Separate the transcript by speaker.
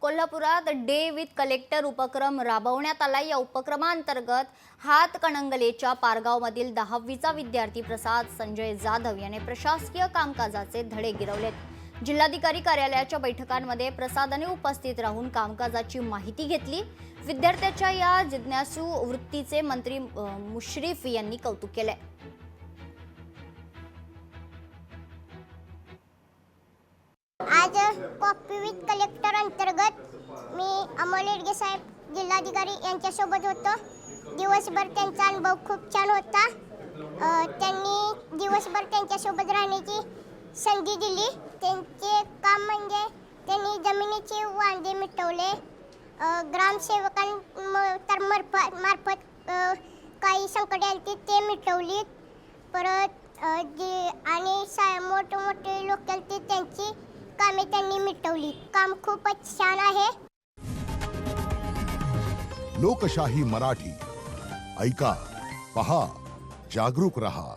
Speaker 1: कोल्हापुरात day with collector उपक्रम राबवण्यात आला। या उपक्रमांतर्गत हातकणंगलेच्या पारगावमधील 10वीचा विद्यार्थी प्रसाद संजय जाधव याने प्रशासकीय कामकाजाचे धडे गिरवलेत। जिल्हाधिकारी कार्यालयाच्या बैठकांमध्ये प्रसादाने उपस्थित राहून कामकाजाची माहिती घेतली। विद्यार्थ्याच्या या जिज्ञासू वृत्तीचे मंत्री मुश्रीफ यांनी कौतुक केले।
Speaker 2: आज कॉफी विथ कलेक्टर अंतर्गत मी अमोल येडगे साहेब जिल्हाधिकारी यांच्यासोबत होतो। दिवसभर त्यांचा अनुभव खूप छान होता। त्यांनी दिवसभर त्यांच्यासोबत राहण्याची संधी दिली। त्यांचे काम म्हणजे त्यांनी जमिनीचे वांदे मिटवले। ग्रामसेवकांमार्फत काही संकटे आली ते मिटवली। परत आणि मोठे लोक आले त्यांची कामे त्यांनी मिटवली। काम खूपच छान आहे।
Speaker 3: लोकशाही मराठी ऐका, पहा, जागरूक रहा।